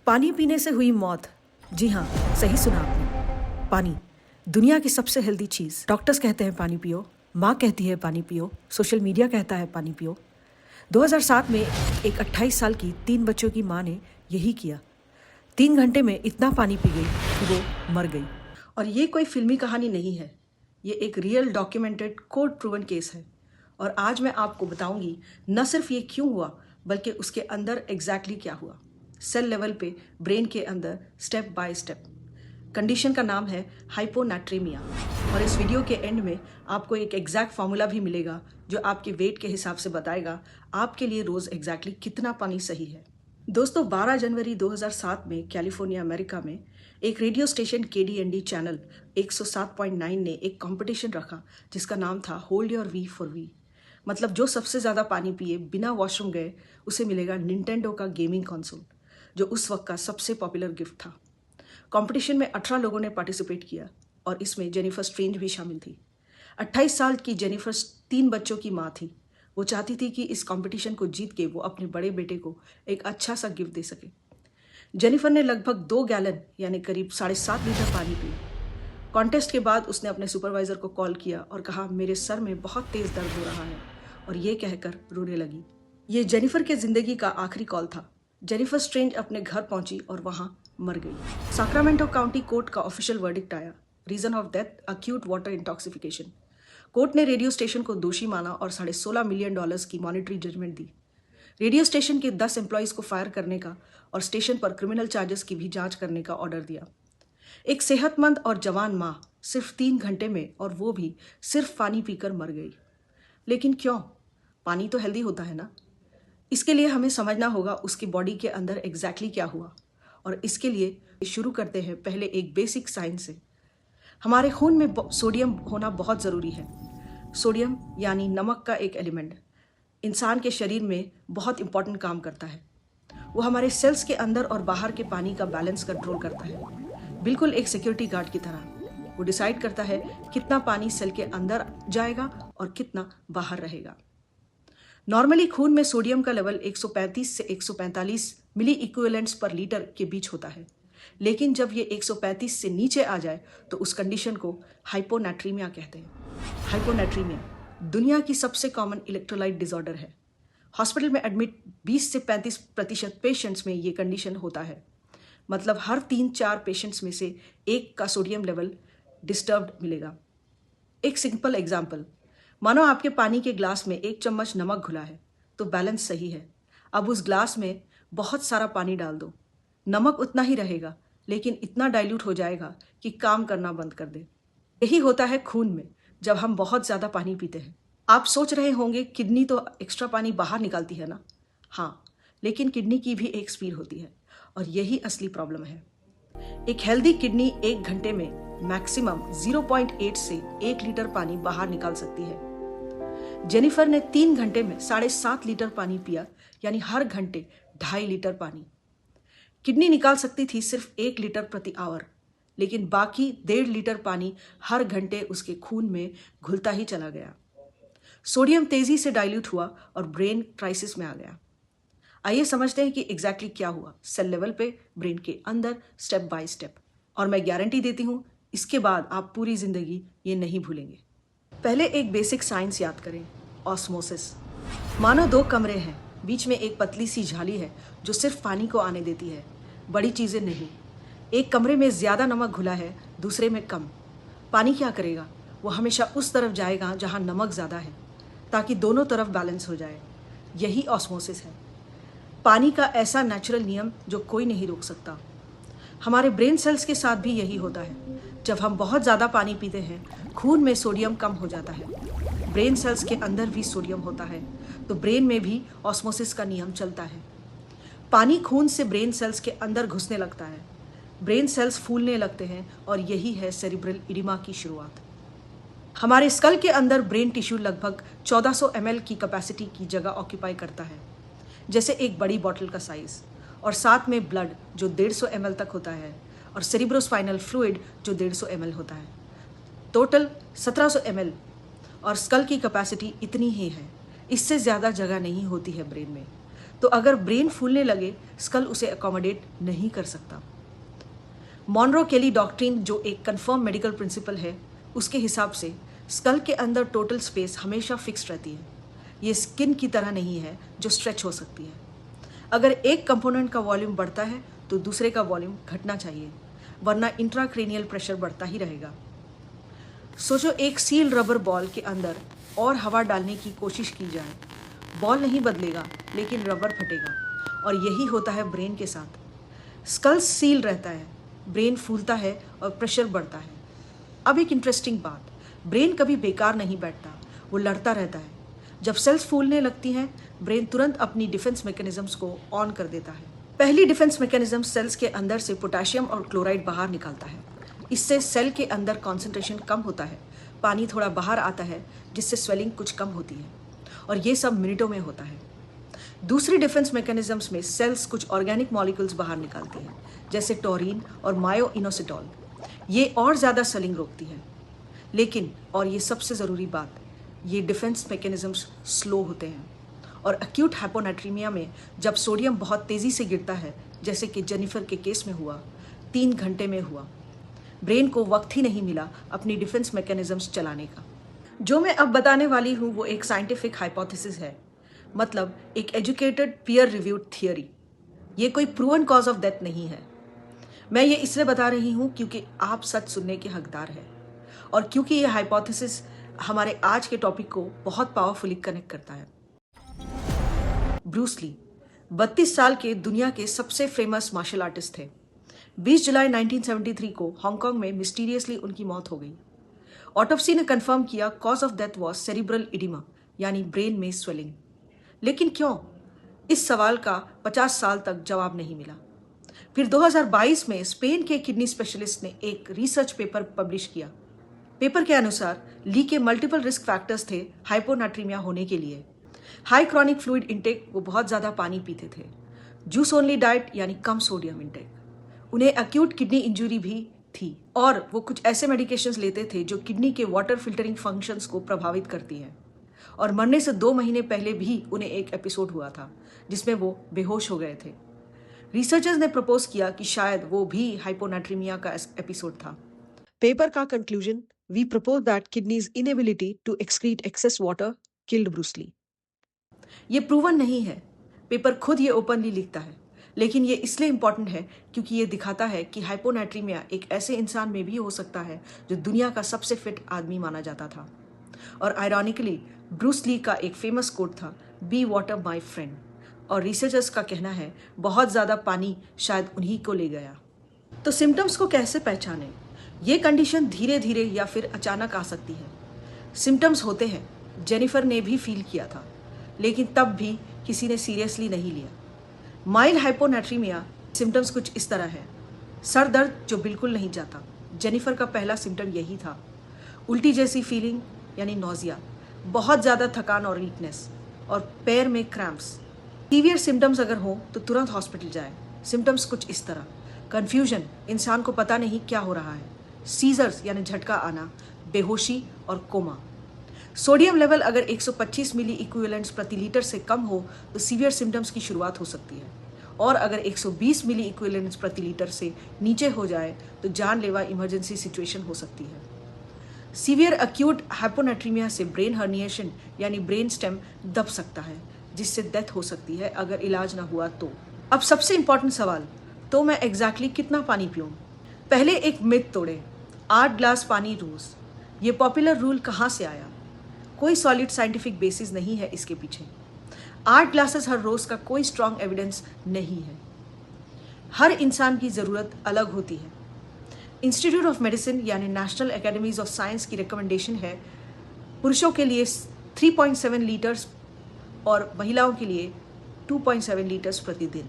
पानी पीने से हुई मौत। जी हाँ, सही सुना आपने। पानी दुनिया की सबसे हेल्दी चीज़। डॉक्टर्स कहते हैं पानी पियो, माँ कहती है पानी पियो, सोशल मीडिया कहता है पानी पियो। 2007 में एक 28 साल की 3 बच्चों की माँ ने यही किया। 3 घंटे में इतना पानी पी गई कि वो मर गई। और ये कोई फिल्मी कहानी नहीं है, ये एक real documented court proven case है। और आज मैं आपको बताऊंगी न सिर्फ ये क्यों हुआ, बल्कि उसके अंदर एग्जैक्टली क्या हुआ, सेल लेवल पे ब्रेन के अंदर, स्टेप बाय स्टेप। कंडीशन का नाम है हाइपोनाट्रीमिया। और इस वीडियो के एंड में आपको एक एग्जैक्ट फार्मूला भी मिलेगा जो आपके वेट के हिसाब से बताएगा आपके लिए रोज़ एग्जैक्टली कितना पानी सही है। दोस्तों, 12 जनवरी 2007 में कैलिफोर्निया, अमेरिका में एक रेडियो स्टेशन KDND चैनल 107.9 ने एक कंपटीशन रखा जिसका नाम था hold your wee for Wii. मतलब जो सबसे ज़्यादा पानी पिए बिना वॉशरूम गए उसे मिलेगा निंटेंडो का गेमिंग कंसोल, जो उस वक्त का सबसे पॉपुलर गिफ्ट था। कंपटीशन में 18 लोगों ने पार्टिसिपेट किया और इसमें जेनिफर स्ट्रेंज भी शामिल थी। 28 साल की जेनिफर 3 बच्चों की माँ थी। वो चाहती थी कि इस कंपटीशन को जीत के वो अपने बड़े बेटे को एक अच्छा सा गिफ्ट दे सके। जेनिफर ने लगभग 2 गैलन यानी करीब 7.5 लीटर पानी पी। कॉन्टेस्ट के बाद उसने अपने सुपरवाइजर को कॉल किया और कहा, मेरे सर में बहुत तेज दर्द हो रहा है, और ये कहकर रोने लगी। ये जेनिफर के जिंदगी का आखिरी कॉल था। जेनिफर स्ट्रेंज अपने घर पहुंची और वहां मर गई। सैक्रामेंटो काउंटी कोर्ट का ऑफिशियल वर्डिक्ट आया, reason of death acute water intoxification. Court ने रेडियो स्टेशन को दोषी माना और $16.5 मिलियन की मॉनिटरी जजमेंट दी। रेडियो स्टेशन के 10 एम्प्लॉयज़ को फायर करने का और स्टेशन पर क्रिमिनल चार्जेस की भी जांच करने का ऑर्डर दिया। एक सेहतमंद और जवान माँ सिर्फ 3 घंटे में, और वो भी सिर्फ पानी पीकर मर गई। लेकिन क्यों? पानी तो हेल्दी होता है ना। इसके लिए हमें समझना होगा उसकी बॉडी के अंदर एग्जैक्टली क्या हुआ। और इसके लिए शुरू करते हैं पहले एक बेसिक साइंस से। हमारे खून में सोडियम होना बहुत ज़रूरी है। सोडियम यानी नमक का एक एलिमेंट इंसान के शरीर में बहुत इंपॉर्टेंट काम करता है। वो हमारे सेल्स के अंदर और बाहर के पानी का बैलेंस कंट्रोल करता है, बिल्कुल एक सिक्योरिटी गार्ड की तरह। वो डिसाइड करता है कितना पानी सेल के अंदर जाएगा और कितना बाहर रहेगा। नॉर्मली खून में सोडियम का लेवल 135 से 145 मिली इक्विवेलेंट्स पर लीटर के बीच होता है। लेकिन जब ये 135 से नीचे आ जाए तो उस कंडीशन को हाइपोनाट्रीमिया कहते हैं। हाइपोनाट्रीमिया दुनिया की सबसे कॉमन इलेक्ट्रोलाइट डिसऑर्डर है। हॉस्पिटल में एडमिट 20 से 35% पेशेंट्स में ये कंडीशन होता है। मतलब हर 3-4 पेशेंट्स में से एक का सोडियम लेवल डिस्टर्ब्ड मिलेगा। एक सिंपल एग्जाम्पल, मानो आपके पानी के ग्लास में 1 चम्मच नमक घुला है तो बैलेंस सही है। अब उस ग्लास में बहुत सारा पानी डाल दो, नमक उतना ही रहेगा लेकिन इतना डाइल्यूट हो जाएगा कि काम करना बंद कर दे। यही होता है खून में जब हम बहुत ज़्यादा पानी पीते हैं। आप सोच रहे होंगे किडनी तो एक्स्ट्रा पानी बाहर निकालती है ना। हाँ, लेकिन किडनी की भी एक स्पीड होती है और यही असली प्रॉब्लम है। एक हेल्दी किडनी 1 घंटे में मैक्सिमम 0.8 से 1 लीटर पानी बाहर निकाल सकती है। जेनिफर ने 3 घंटे में 7.5 लीटर पानी पिया, यानी हर घंटे 2.5 लीटर पानी। किडनी निकाल सकती थी सिर्फ 1 लीटर प्रति आवर, लेकिन बाकी 1.5 लीटर पानी हर घंटे उसके खून में घुलता ही चला गया। सोडियम तेजी से डाइल्यूट हुआ और ब्रेन क्राइसिस में आ गया। आइए समझते हैं कि एग्जैक्टली क्या हुआ सेल लेवल पे, ब्रेन के अंदर, स्टेप बाय स्टेप। और मैं गारंटी देती हूँ इसके बाद आप पूरी जिंदगी ये नहीं भूलेंगे। पहले एक बेसिक साइंस याद करें, ऑस्मोसिस। मानो 2 कमरे हैं, बीच में एक पतली सी झाली है जो सिर्फ पानी को आने देती है, बड़ी चीज़ें नहीं। एक कमरे में ज़्यादा नमक घुला है, दूसरे में कम। पानी क्या करेगा? वो हमेशा उस तरफ जाएगा जहाँ नमक ज़्यादा है, ताकि दोनों तरफ बैलेंस हो जाए। यही ऑस्मोसिस है, पानी का ऐसा नेचुरल नियम जो कोई नहीं रोक सकता। हमारे ब्रेन सेल्स के साथ भी यही होता है। जब हम बहुत ज़्यादा पानी पीते हैं, खून में सोडियम कम हो जाता है। ब्रेन सेल्स के अंदर भी सोडियम होता है, तो ब्रेन में भी ऑस्मोसिस का नियम चलता है। पानी खून से ब्रेन सेल्स के अंदर घुसने लगता है, ब्रेन सेल्स फूलने लगते हैं, और यही है सेरिब्रल इडिमा की शुरुआत। हमारे स्कल के अंदर ब्रेन टिश्यू लगभग 1400 ml की कैपेसिटी की जगह ऑक्यूपाई करता है, जैसे एक बड़ी बॉटल का साइज। और साथ में ब्लड जो 150 ml तक होता है, और सेरिब्रोस्पाइनल फ्लूइड जो 150 ml होता है। टोटल 1700 ml, और स्कल की कैपेसिटी इतनी ही है, इससे ज़्यादा जगह नहीं होती है ब्रेन में। तो अगर ब्रेन फूलने लगे, स्कल उसे अकोमोडेट नहीं कर सकता। मॉनरो केली डॉक्ट्रिन, जो एक कंफर्म मेडिकल प्रिंसिपल है, उसके हिसाब से स्कल के अंदर टोटल स्पेस हमेशा फिक्स रहती है। ये स्किन की तरह नहीं है जो स्ट्रेच हो सकती है। अगर एक कंपोनेंट का वॉल्यूम बढ़ता है तो दूसरे का वॉल्यूम घटना चाहिए, वरना इंट्राक्रेनियल प्रेशर बढ़ता ही रहेगा। सोचो एक सील रबर बॉल के अंदर और हवा डालने की कोशिश की जाए, बॉल नहीं बदलेगा लेकिन रबर फटेगा। और यही होता है ब्रेन के साथ। स्कल सील रहता है, ब्रेन फूलता है और प्रेशर बढ़ता है। अब एक इंटरेस्टिंग बात, ब्रेन कभी बेकार नहीं बैठता, वो लड़ता रहता है। जब सेल्स फूलने लगती हैं, ब्रेन तुरंत अपनी डिफेंस मैकेनिज्म्स को ऑन कर देता है। पहली डिफेंस मैकेनिज्म सेल्स के अंदर से पोटेशियम और क्लोराइड बाहर निकालता है। इससे सेल के अंदर कॉन्सेंट्रेशन कम होता है, पानी थोड़ा बाहर आता है, जिससे स्वेलिंग कुछ कम होती है, और ये सब मिनटों में होता है। दूसरी डिफेंस मैकेनिज्म्स में सेल्स कुछ ऑर्गेनिक मॉलिक्यूल्स बाहर निकालती हैं, जैसे टोरिन और मायोइनोसिटॉल। ये और ज़्यादा स्वेलिंग रोकती है। लेकिन, और ये सबसे ज़रूरी बात, ये डिफेंस मैकेनिज्म्स स्लो होते हैं। और एक्यूट हाइपोनाट्रीमिया में जब सोडियम बहुत तेज़ी से गिरता है, जैसे कि जेनिफर के केस में हुआ, 3 घंटे में हुआ, ब्रेन को वक्त ही नहीं मिला अपनी डिफेंस मैकेनिज्म्स चलाने का। जो मैं अब बताने वाली हूँ वो एक साइंटिफिक हाइपोथेसिस है, मतलब एक एजुकेटेड पीयर रिव्यूड थियरी। ये कोई प्रूवन कॉज ऑफ डेथ नहीं है। मैं ये इसलिए बता रही हूँ क्योंकि आप सच सुनने के हकदार हैं, और क्योंकि ये हाइपोथेसिस हमारे आज के टॉपिक को बहुत पावरफुली कनेक्ट करता है। ब्रूस ली 32 साल के दुनिया के सबसे फेमस मार्शल आर्टिस्ट थे। 20 जुलाई 1973 को हांगकांग में मिस्टीरियसली उनकी मौत हो गई। ऑटोप्सी ने कंफर्म किया cause of death was cerebral oedema, यानी ब्रेन में स्वेलिंग। लेकिन क्यों? इस सवाल का 50 साल तक जवाब नहीं मिला। फिर 2022 में स्पेन के किडनी स्पेशलिस्ट ने एक रिसर्च पेपर पब्लिश किया। पेपर के अनुसार ली के मल्टीपल रिस्क फैक्टर्स थे हाइपोनाट्रीमिया होने के लिए। हाई क्रॉनिक फ्लूइड इंटेक, वो बहुत ज़्यादा पानी पीते थे। जूस ओनली डाइट, यानी कम सोडियम इंटेक। उन्हें एक्यूट किडनी इंजरी भी थी, और वो कुछ ऐसे मेडिकेशंस लेते थे जो किडनी के वाटर फिल्टरिंग फंक्शंस को प्रभावित करती हैं। और मरने से 2 महीने पहले भी उन्हें एक एपिसोड हुआ था जिसमें वो बेहोश हो गए थे। रिसर्चर्स ने प्रपोज किया कि शायद वो भी हाइपोनाट्रीमिया का एपिसोड था। पेपर का conclusion, we propose that kidneys inability to excrete excess water killed Bruce Lee. ये प्रूवन नहीं है, पेपर खुद ये ओपनली लिखता है, लेकिन ये इसलिए इम्पॉर्टेंट है क्योंकि ये दिखाता है कि हाइपोनाट्रीमिया एक ऐसे इंसान में भी हो सकता है जो दुनिया का सबसे फिट आदमी माना जाता था। और आयरॉनिकली ब्रूस ली का एक फेमस कोट था, बी वाटर माई फ्रेंड। और रिसर्चर्स का कहना है बहुत ज़्यादा पानी शायद उन्हीं को ले गया। तो सिम्टम्स को कैसे पहचानें? ये कंडीशन धीरे धीरे या फिर अचानक आ सकती है। सिम्टम्स होते हैं, जेनिफर ने भी फील किया था, लेकिन तब भी किसी ने सीरियसली नहीं लिया। माइल्ड हाइपोनाट्रीमिया सिम्टम्स कुछ इस तरह है। सर दर्द जो बिल्कुल नहीं जाता, जेनिफर का पहला सिम्टम यही था। उल्टी जैसी फीलिंग यानी नोजिया, बहुत ज़्यादा थकान और वीकनेस, और पैर में क्रैम्प्स। सीवियर सिम्टम्स अगर हो तो तुरंत हॉस्पिटल जाए। सिम्टम्स कुछ इस तरह: कन्फ्यूजन, इंसान को पता नहीं क्या हो रहा है। सीजर्स यानी झटका आना, बेहोशी और कोमा। सोडियम लेवल अगर 125 मिली इक्विवेलेंट्स प्रति लीटर से कम हो तो सीवियर सिम्टम्स की शुरुआत हो सकती है, और अगर 120 मिली इक्विवेलेंट्स प्रति लीटर से नीचे हो जाए तो जानलेवा इमरजेंसी सिचुएशन हो सकती है। सीवियर एक्यूट हाइपोनाट्रीमिया से ब्रेन हर्निएशन यानी ब्रेन स्टेम दब सकता है, जिससे डेथ हो सकती है अगर इलाज ना हुआ तो। अब सबसे इंपॉर्टेंट सवाल, तो मैं एग्जैक्टली कितना पानी पीऊँ? पहले एक मिथ तोड़े, 8 ग्लास पानी रोज। ये पॉपुलर रूल कहाँ से आया? कोई सॉलिड साइंटिफिक बेसिस नहीं है इसके पीछे। 8 ग्लासेस हर रोज का कोई स्ट्रॉन्ग एविडेंस नहीं है। हर इंसान की ज़रूरत अलग होती है। इंस्टीट्यूट ऑफ मेडिसिन यानी नेशनल एकेडमीज ऑफ साइंस की रिकमेंडेशन है पुरुषों के लिए 3.7 लीटर्स और महिलाओं के लिए 2.7 लीटर्स प्रतिदिन।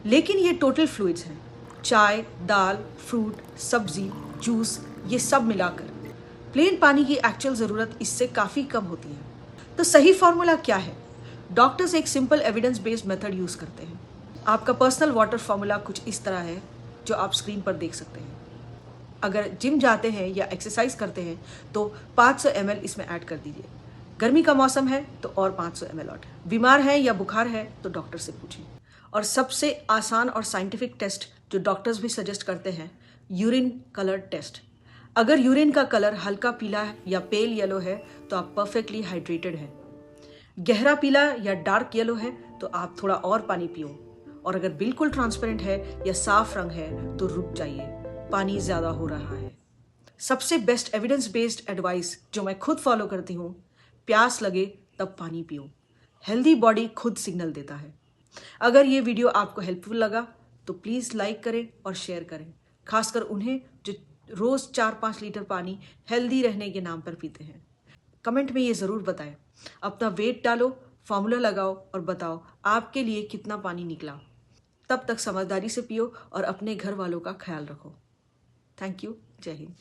लेकिन ये टोटल फ्लूइड्स हैं, चाय, दाल, फ्रूट, सब्जी, जूस, ये सब मिलाकर। प्लेन पानी की एक्चुअल ज़रूरत इससे काफ़ी कम होती है। तो सही फॉर्मूला क्या है? डॉक्टर्स एक simple evidence based method use करते हैं। आपका पर्सनल वाटर फॉर्मूला कुछ इस तरह है जो आप स्क्रीन पर देख सकते हैं। अगर जिम जाते हैं या एक्सरसाइज करते हैं तो 500 ml इसमें ऐड कर दीजिए। गर्मी का मौसम है तो और 500 ml और। बीमार है या बुखार है तो डॉक्टर से पूछें। और सबसे आसान और साइंटिफिक टेस्ट जो डॉक्टर्स भी सजेस्ट करते हैं, यूरिन कलर टेस्ट। अगर यूरिन का कलर हल्का पीला या पेल येलो है तो आप परफेक्टली हाइड्रेटेड हैं। गहरा पीला या डार्क येलो है तो आप थोड़ा और पानी पियो। और अगर बिल्कुल ट्रांसपेरेंट है या साफ रंग है तो रुक जाइए, पानी ज्यादा हो रहा है। सबसे बेस्ट एविडेंस बेस्ड एडवाइस जो मैं खुद फॉलो करती हूँ, प्यास लगे तब पानी पियो। हेल्दी बॉडी खुद सिग्नल देता है। अगर ये वीडियो आपको हेल्पफुल लगा तो प्लीज़ लाइक करें और शेयर करें, खासकर उन्हें जो रोज़ 4-5 लीटर पानी हेल्दी रहने के नाम पर पीते हैं। कमेंट में ये ज़रूर बताएं। अपना वेट डालो, फॉर्मूला लगाओ और बताओ आपके लिए कितना पानी निकला। तब तक समझदारी से पियो और अपने घर वालों का ख्याल रखो। Thank you. जय हिंद।